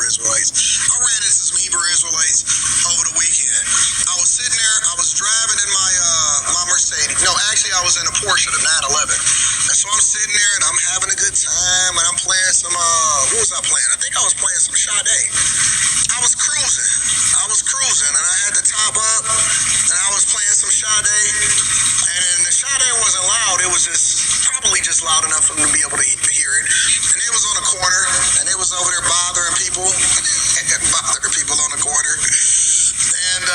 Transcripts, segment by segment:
Israelites. I ran into some Hebrew Israelites over the weekend. I was sitting there, I was driving in my Mercedes. No, actually I was in a Porsche, the 911. And so I'm sitting there and I'm having a good time and I'm playing some, what was I playing? I think I was playing some Sade. I was cruising and I had the top up and I was playing some Sade. And the Sade wasn't loud, it was probably just loud enough for them to be able to hear it. And they was on a corner and they was over there bothering people. Bothering people on the corner. And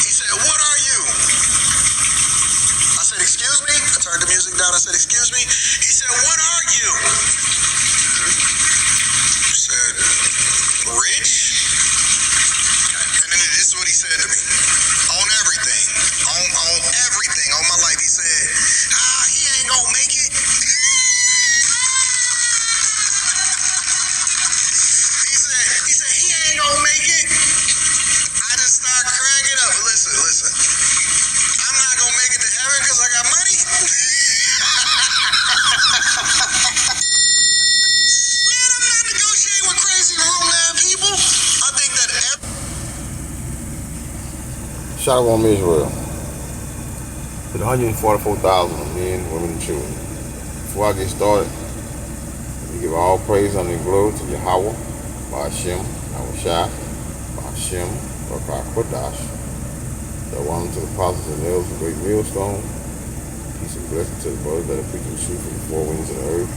he said, "What are you?" I said, "Excuse me?" I turned the music down. I said, "Excuse me?" He said, "What are you?" I said, "Rich?" And then this is what he said to me. On everything. On everything. On my life. He said, he ain't gonna make it. He said, he ain't gonna make it. I just started cracking up. Listen. I'm not gonna make it to heaven because I got money. Man, I'm not negotiating with crazy room man people. I think that Shalom Israel. With 144,000 men, women, and children. Before I get started, we give all praise and glory to Yahweh, Ba'ashem, Yahushua, Ba'ashem, Barak Kodash, the one to the apostles and elders of the great millstone. Peace and blessing to the brothers that are preaching the truth from the four winds of the earth.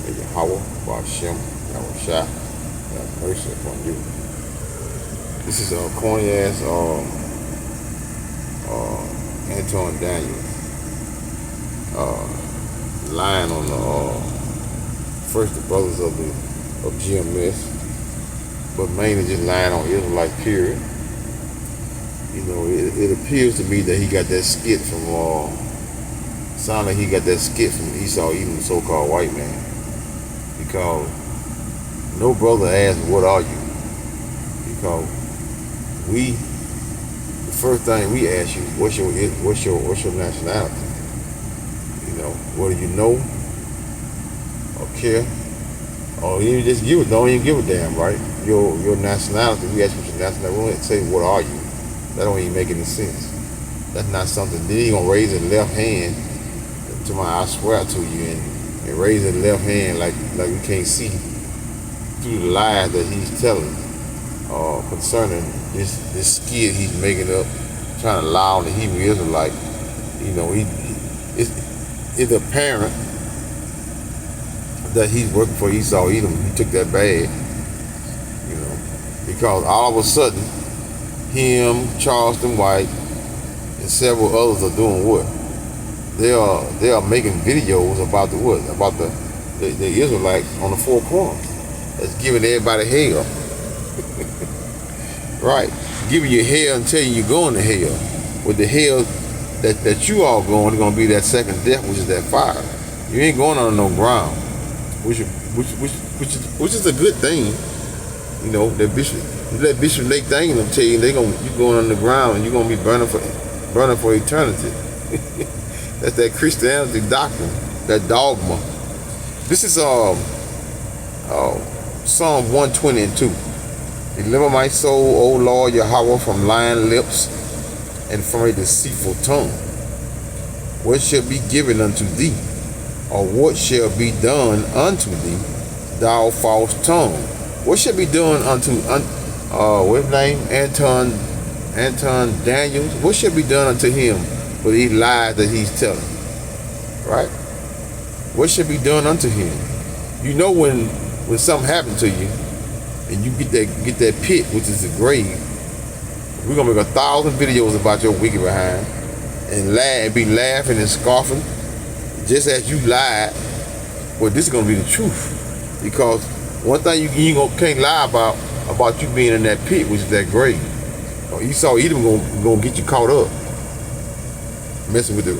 May Yahweh, Ba'ashem, Yahushua, have mercy upon you. This is a corny ass Anton Daniels line on the first the brothers of GMS, but mainly just lying on Israelite period. You know, it appears to me that he got that skit from sound like he got that skit from Esau, even the so-called white man, because no brother asked, "What are you?" Because the first thing we ask you, what's your nationality? You know, whether you know or care, or you just don't even give a damn, right? Your nationality. We ask you what your nationality. We don't say, "What are you?" That don't even make any sense. That's not something. Then he gonna raise his left hand to I swear to you, and raise his left hand like we can't see through the lies that he's telling concerning this skit he's making up, trying to lie on the Hebrew Israelite. You know, it's apparent that he's working for Esau Edom. He took that bag, you know, because all of a sudden, him, Charleston White, and several others are doing what? They are making videos about the Israelites on the four corners. That's giving everybody hell. Right, giving you hell and telling you you're going to hell. With the hell that you all going, it's gonna be that second death, which is that fire. You ain't going on no ground, which is a good thing. You know, that Bishop Nate Daniel tell you you going on the ground and you're gonna be burning for eternity. That's that Christianity doctrine, that dogma. This is Psalm 120:2. Deliver my soul, O Lord Yahweh, from lying lips and from a deceitful tongue. What shall be given unto thee? Or what shall be done unto thee, thou false tongue? What shall be done unto what's his name? Anton Daniels? What shall be done unto him for these lies that he's telling? Right? What shall be done unto him? You know when something happened to you, and you get that pit, which is the grave, we're gonna make 1,000 videos about your wicked behind, and be laughing and scoffing, just as you lied. Well, this is gonna be the truth, because one thing you can't lie about you being in that pit, which is that grave. Esau Edom gonna get you caught up, messing with the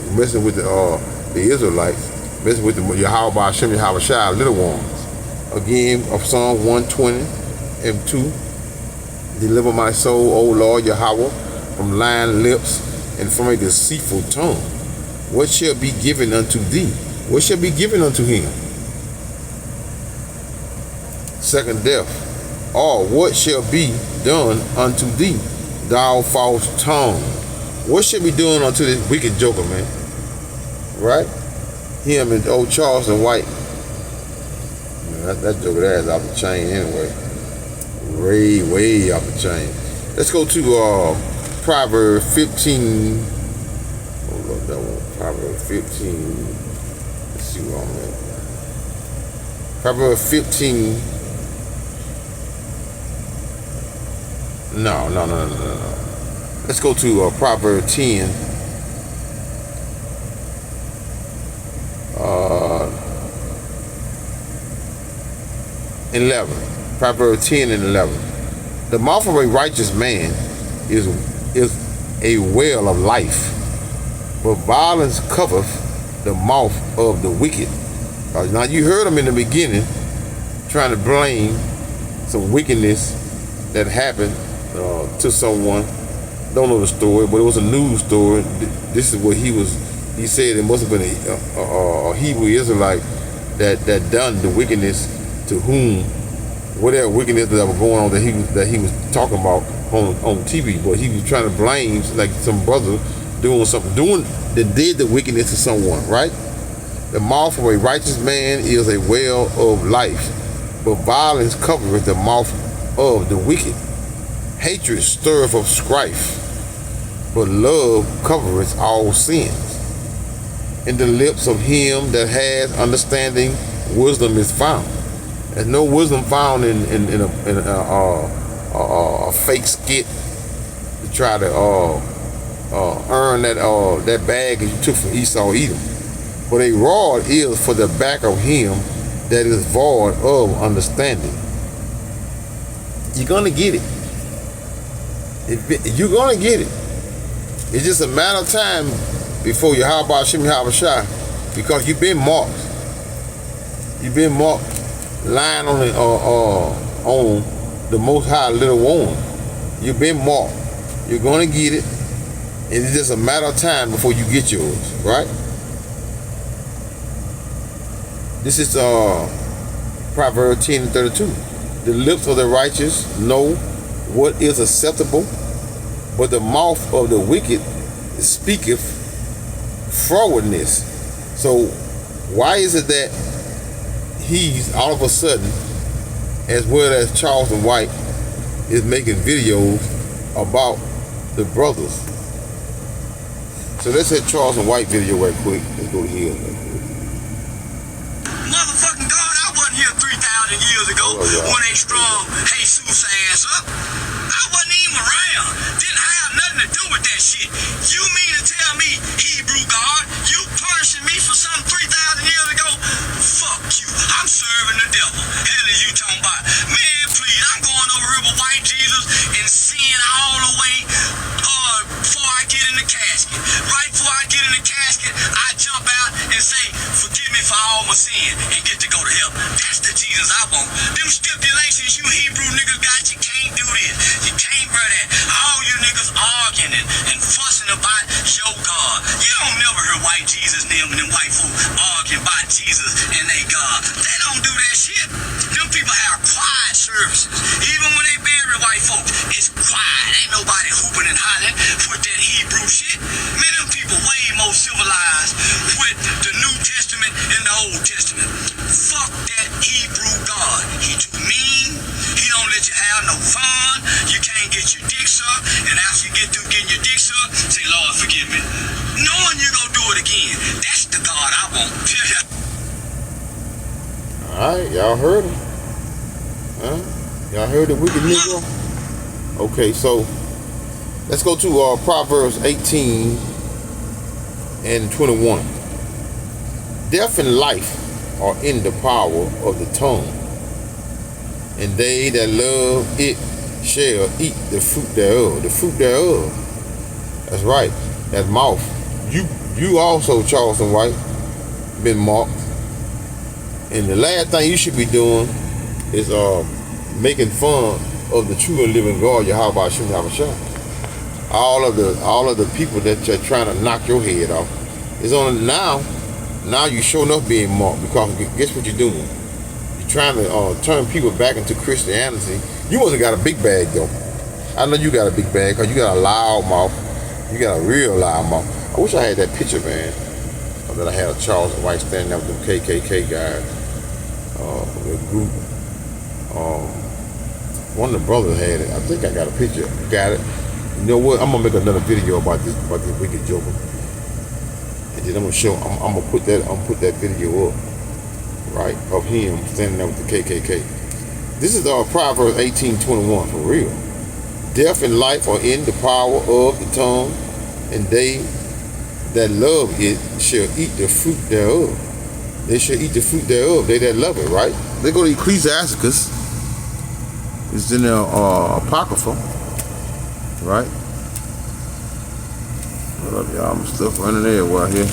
Israelites, messing with the Yahweh Ba'ashem Yahushua little ones. Again, of Psalm 120:2. Deliver my soul, O Lord Yahweh, from lying lips and from a deceitful tongue. What shall be given unto thee? What shall be given unto him? second death? Or what shall be done unto thee, thou false tongue? What shall be done unto this wicked joker, man? Right? Him and old Charleston White. That joker there is off the chain anyway. Way off the chain. Let's go to Proverbs 15. Hold up, that one. Proverbs 15. Let's see where I'm at. Proverbs 15. No. Let's go to Proverbs 10. 11. Proverbs 10 and 11. The mouth of a righteous man is a well of life, but violence covereth the mouth of the wicked. Now you heard him in the beginning trying to blame some wickedness that happened to someone. Don't know the story, but it was a news story. This is what he said it must have been a Hebrew Israelite that done the wickedness to whom, whatever wickedness that was going on that he was talking about on TV, but he was trying to blame like some brother that did the wickedness to someone, right? The mouth of a righteous man is a well of life, but violence covereth the mouth of the wicked. Hatred stirreth up strife, but love covereth all sins. In the lips of him that has understanding, wisdom is found. There's no wisdom found in a fake skit to try to earn that bag that you took from Esau Edom. But a rod is for the back of him that is void of understanding. You're gonna get it. You're gonna get it. It's just a matter of time before Yahweh Hashem Yahushua, because you've been marked. You've been marked, lying on the Most High little one. You've been marked. You're gonna get it, and it's just a matter of time before you get yours, right? This is Proverbs 10 and 32. The lips of the righteous know what is acceptable, but the mouth of the wicked speaketh frowardness. So why is it that he's all of a sudden, as well as Charleston White, is making videos about the brothers? So let's hit Charleston White video right quick. Let's go to here. Motherfucking God, I wasn't here 3,000 years ago when they strung Jesus ass up. I wasn't even around. Didn't have nothing to do with that shit. You mean to tell me, Hebrew God, you punishing me for something 3,000 years ago? Fuck you. I'm serving the devil. Hell is you talking about? Man, please, I'm going over here with white Jesus and seeing all the way before I get in the casket. Right before I get in the casket, I jump out and say, forgive me for all my sin and get to go to heaven. That's the Jesus I want. Them stipulations you Hebrew niggas got, you can't do this. You can't run that. All you niggas arguing and fussing about your God. You don't never hear white Jesus and them white folk arguing about Jesus and they God. They don't do that shit. Them people have quiet services. Even when they bury white folk, it's quiet. Ain't nobody hooping and hollering with that Hebrew shit. Man, them people way more civilized with the New Testament and the Old Testament. Fuck that Hebrew God. He too mean. He don't let you have no fun. You can't get your dick sucked. And after you get through getting your dick sucked, say, Lord, forgive me. Knowing you gonna do it again. That's the God I want. Alright, y'all heard him. Huh? Y'all heard the wicked Negro? Okay, so let's go to Proverbs 18 and 21. Death and life are in the power of the tongue, and they that love it shall eat the fruit thereof. The fruit thereof. That's right. That mouth. You also, Charleston White, been marked. And the last thing you should be doing is making fun of the true and living God, Yahweh Hashem Yahushua. All of the people that are trying to knock your head off. It's on now you showing up being marked, because guess what you're doing? You're trying to turn people back into Christianity. You must have got a big bag though. I know you got a big bag because you got a loud mouth. You got a real loud mouth. I wish I had that picture, man. That I had of Charles White standing there with them KKK guys, the group. One of the brothers had it. I think I got a picture. Got it. You know what? I'm gonna make another video about this wicked joker, and then I'm gonna show. I'm gonna put that video up, right, of him standing there with the KKK. This is Proverbs 18:21 for real. Death and life are in the power of the tongue, and they that love it shall eat the fruit thereof. They shall eat the fruit thereof. They that love it, right? They go to Ecclesiasticus. It's in the Apocrypha, right? What up, y'all? I'm stuff running everywhere here.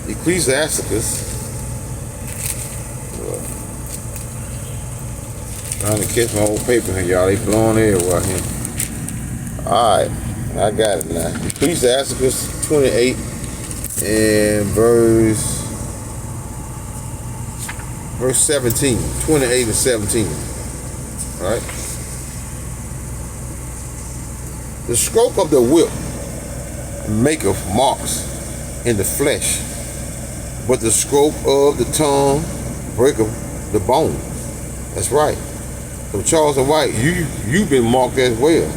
Ecclesiasticus. Trying to catch my old paper here, y'all. They blowing everywhere here. Alright, I got it now. Ecclesiasticus 28 and verse 17. 28 and 17. Alright. The stroke of the whip maketh marks in the flesh, but the stroke of the tongue breaketh the bone. That's right. So Charles White, you've been marked as well.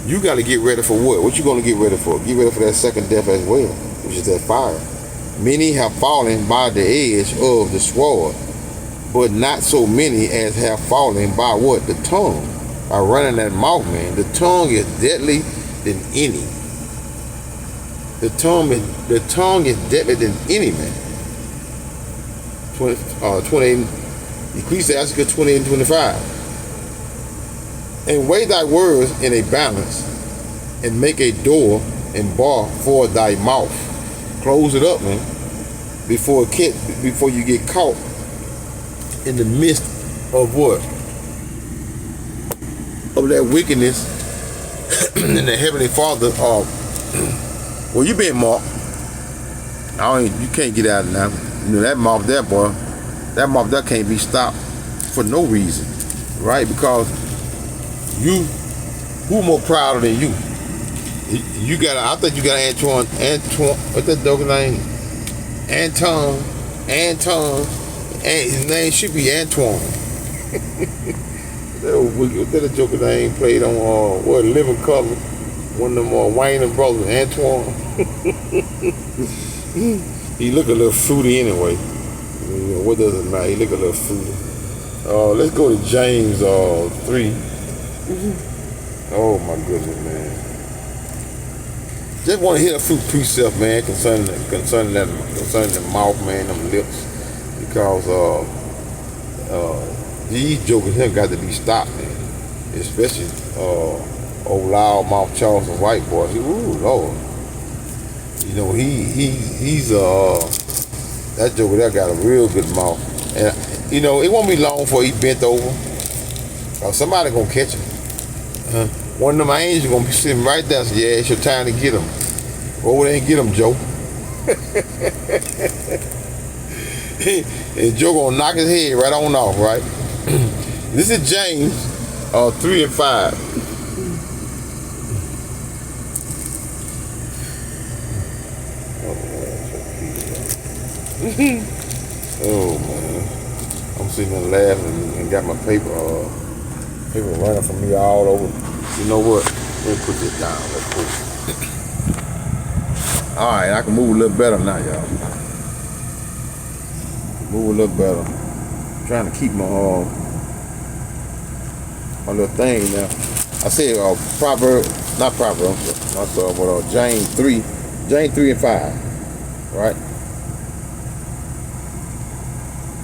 You got to get ready for what? What you going to get ready for? Get ready for that second death as well, which is that fire. Many have fallen by the edge of the sword, but not so many as have fallen by what? The tongue. By running that mouth, man. The tongue is deadly than any. The tongue is deadly than any, man. 28, Ecclesiasticus 20 and 25. And weigh thy words in a balance, and make a door and bar for thy mouth. Close it up, man, before you get caught in the midst of what? Of that wickedness. And the Heavenly Father, well, you been marked. You can't get out of now. You know that mouth there, boy. That mouth there can't be stopped for no reason, right? Because who more prouder than you? You got, I think you got Antoine, what's that dog's name? Anton, and his name should be Antoine. What's that joker name played on, Living Color? One of them Wayne and brothers, Antoine. He look a little fruity anyway. What does it matter? He look a little fruity. Let's go to James 3. Oh my goodness, man. Just want to hit a few precepts, man, concerning the mouth, man, them lips, because these jokers here got to be stopped, man. Especially old loud mouth Charles White boy. Ooh, Lord. You know, he's that joker there got a real good mouth, and you know it won't be long before he bent over. Somebody gonna catch him. One of them angels gonna be sitting right there. So, yeah, it's your time to get him. Over there and get him, Joe. And Joe gonna knock his head right on off, right? This is James 3 and 5. Oh man, I'm sitting there laughing and got my paper running from me all over. You know what? Let me put this down real quick. All right, I can move a little better now, y'all. Move a little better. I'm trying to keep my little thing now. I said James 3 and 5, right?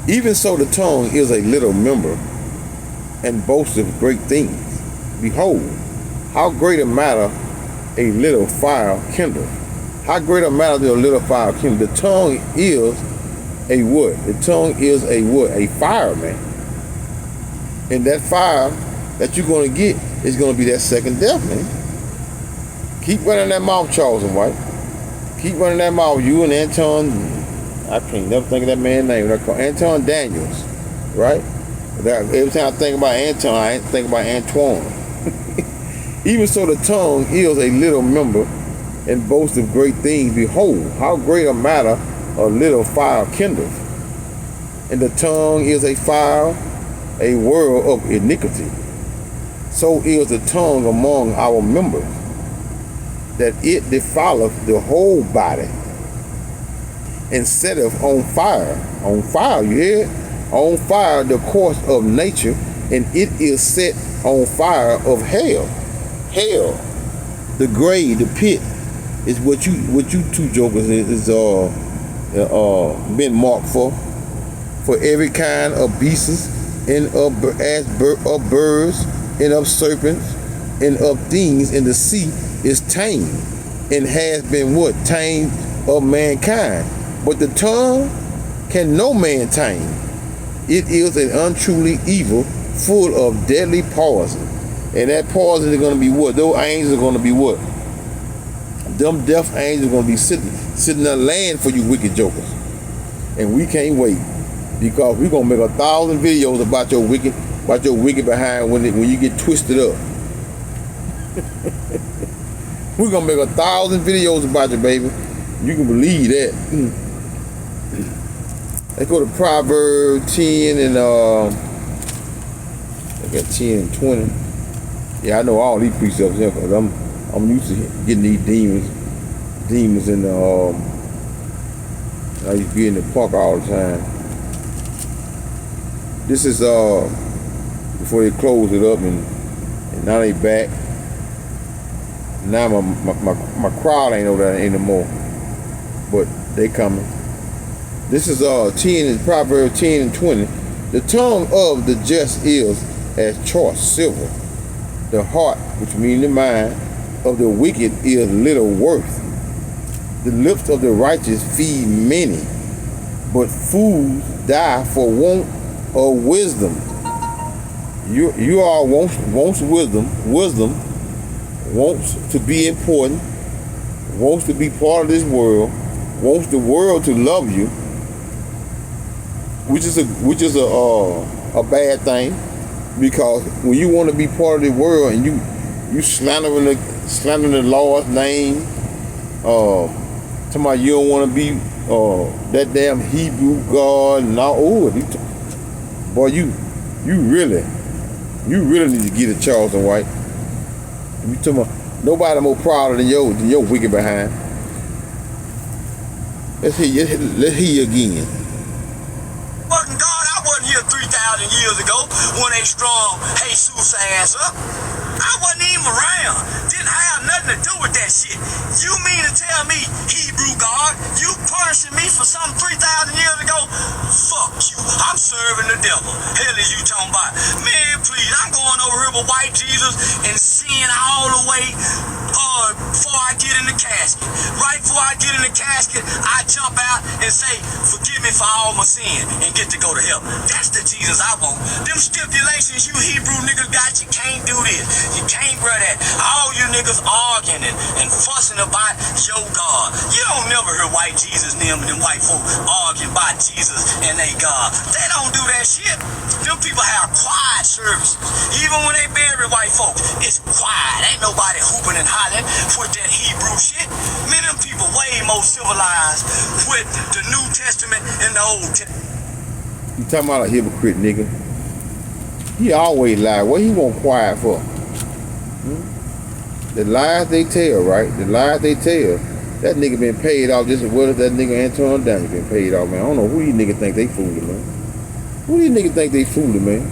Even so the tongue is a little member, and boasteth great things. Behold, how great a matter a little fire kindle. How great a matter a little fire kindle. The tongue is a what? The tongue is a what? A fire, man. And that fire that you're going to get is going to be that second death, man. Keep running that mouth, Charles White. Keep running that mouth. You and Anton, I can't never think of that man's name. They're called Anton Daniels, right? Every time I think about Anton, I think about Antoine. Even so, the tongue is a little member and boasts of great things. Behold, how great a matter a little fire kindleth. And the tongue is a fire, a world of iniquity. So is the tongue among our members, that it defileth the whole body, and setteth on fire. On fire, you hear it? On fire the course of nature, and it is set on fire of hell. Hell, the grave, the pit, is what you two jokers is been marked for every kind of beasts and of birds and of serpents and of things in the sea is tamed, and has been what? Tamed of mankind. But the tongue can no man tame. It is an untruly evil, full of deadly poison. And that poison is going to be what? Those angels are going to be what? Them death angels are going to be sitting there laying for you wicked jokers. And we can't wait, because we're going to make 1,000 videos about your wicked behind when you get twisted up. We're going to make 1,000 videos about you, baby. You can believe that. Let's go to Proverbs 10 and I got 10 and 20. Yeah, I know all these precepts here because I'm used to getting these demons in the I used to be in the park all the time. This is before they closed it up, and now they back. Now my crowd ain't over there anymore, but they coming. This is 10 in Proverbs 10 and 20. The tongue of the just is as choice silver. The heart, which means the mind, of the wicked is little worth. The lips of the righteous feed many, but fools die for want of wisdom. You all wants wisdom. Wisdom wants to be important, wants to be part of this world, wants the world to love you, which is a bad thing, because when you want to be part of the world and you slandering the Lord's name, talking about you don't want to be that damn Hebrew God and all. Boy, you really need to get a Charleston White. You talking about nobody more prouder than your wicked behind. Let's hear you again. Fucking God, I wasn't here 3,000 years ago when they strung Jesus ass up. I wasn't even around. Didn't have nothing to do with that shit. You mean to tell me, Hebrew God, you punishing me for something 3,000 years ago? Fuck you. I'm serving the devil. Hell is you talking about? Man, please, I'm going over here with white Jesus and seeing all the way before I get in the casket. Right before I get in the casket, I jump out and say, forgive me for all my sin and get to go to heaven. That's the Jesus I want. Them stipulations you Hebrew niggas got, you can't do this. You can't wear that. All you niggas arguing and fussing about your God. You don't never hear white Jesus and them white folk arguing about Jesus and they God. They don't do that shit. Them people have quiet services. Even when they bury white folks, it's quiet. Ain't nobody hooping and hollering with that Hebrew shit. Man, them people way more civilized with the New Testament and the Old Testament. You talking about a hypocrite, nigga? He always lie. What he want quiet for? The lies they tell, right? The lies they tell. That nigga been paid off just as well as that nigga Anton Daniels been paid off, man. I don't know who these niggas think they fooling, man. Who these niggas think they fooling, man?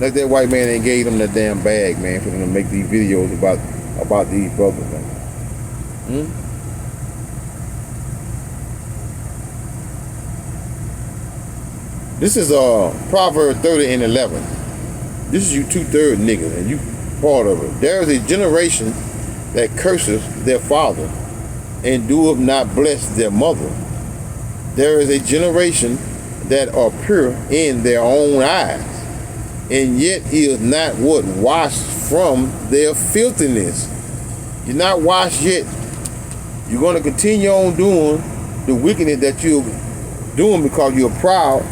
Like that white man ain't gave them that damn bag, man, for them to make these videos about these brothers, man. This is Proverbs 30 and 11. This is you 2/3 niggas, and you part of it. There is a generation that curses their father, and doeth not bless their mother. There is a generation that are pure in their own eyes, and yet is not what washed from their filthiness. You're not washed yet. You're going to continue on doing the wickedness that you're doing because you're proud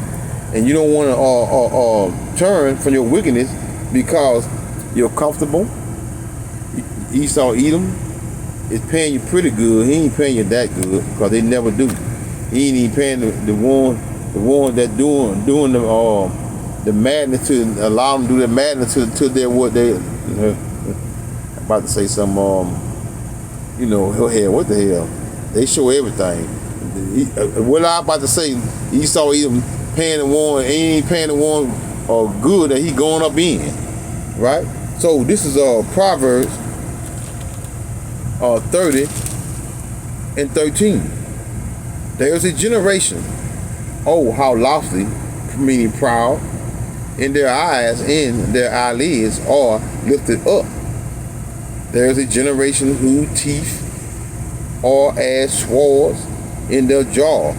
and you don't want to turn from your wickedness because you're comfortable. Esau Edom is paying you pretty good. He ain't paying you that good because they never do. He ain't even paying the one that doing the madness to allow them to do the madness to their what they. I'm about to say some what the hell? They show everything. What I'm about to say, Esau Edom paying the one, he ain't paying the one good that he going up in, right? So this is Proverbs 30 and 13. There is a generation, oh how lofty, meaning proud, in their eyes and their eyelids are lifted up. There is a generation whose teeth are as swords in their jaw,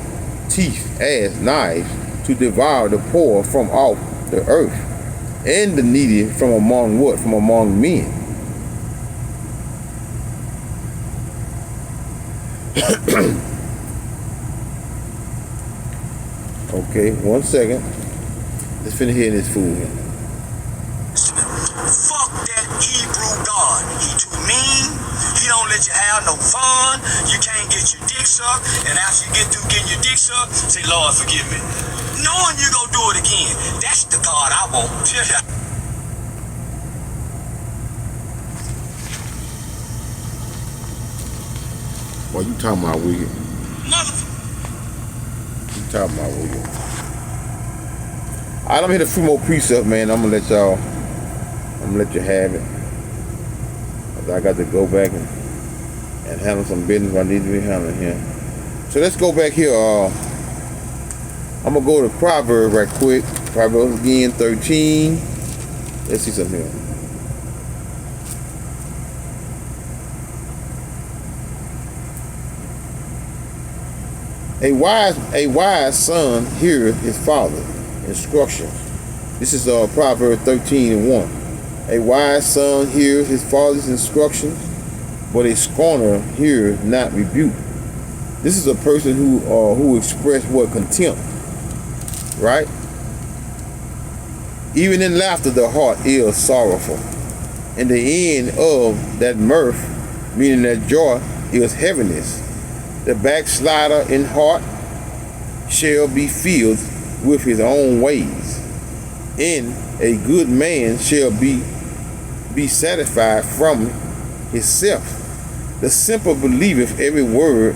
teeth as knives to devour the poor from off the earth, and the needy from among what? From among men. Okay, 1 second. Let's finish hearing this fool here. Fuck that Hebrew God. He too mean. He don't let you have no fun. You can't get your dick sucked. And after you get through getting your dick sucked, say, Lord, forgive me. Knowing you gonna do it again. That's the God I want. Boy, you talking about wicked. Mother. You talking about wicked. Alright, I'm gonna hit a few more precepts, man. I'm gonna let you have it. I got to go back and handle some business I need to be handling here. So let's go back here. I'm gonna go to Proverbs right quick. Proverbs again 13. Let's see something here. A wise son heareth his father instructions. This is Proverbs 13 and 1. A wise son hears his father's instructions, but a scorner hears not rebuke. This is a person who expressed what? Contempt, right? Even in laughter the heart is sorrowful, and the end of that mirth, meaning that joy, is heaviness. The backslider in heart shall be filled with his own ways, and a good man shall be satisfied from himself. The simple believeth every word,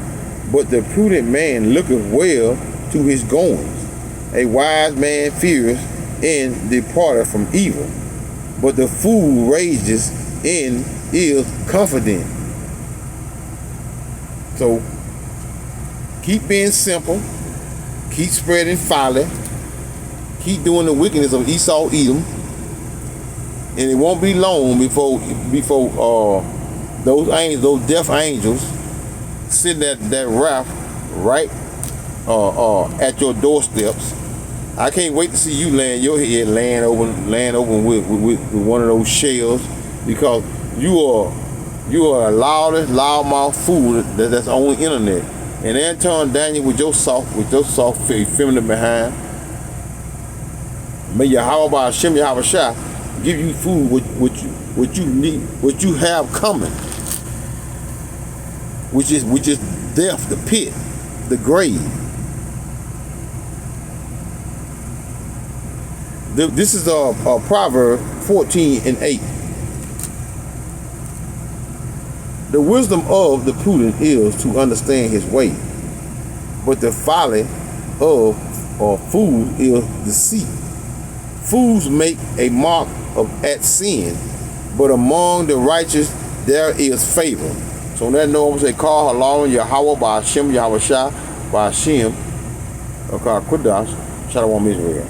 but the prudent man looketh well to his goings. A wise man feareth and departeth from evil, but the fool rages and is confident. So keep being simple, keep spreading folly, keep doing the wickedness of Esau Edom, and it won't be long before those angels, those death angels, sitting at that wrath right at your doorsteps. I can't wait to see you land your head land over with one of those shells, because you are a loudmouth fool that's on the internet. And Anton Daniel with your soft feminine behind. May Yahweh Hashem Yahweh Shah give you food what you need, what you have coming, which is death, the pit, the grave. This is Proverbs 14 and 8. The wisdom of the prudent is to understand his way, but the folly of fools is deceit. Fools make a mark at sin, but among the righteous there is favor. So on that note, I'm going to say, call Halal Yahweh by Hashem Yahweh Shah by Hashem, Kodash, Shalom Israel.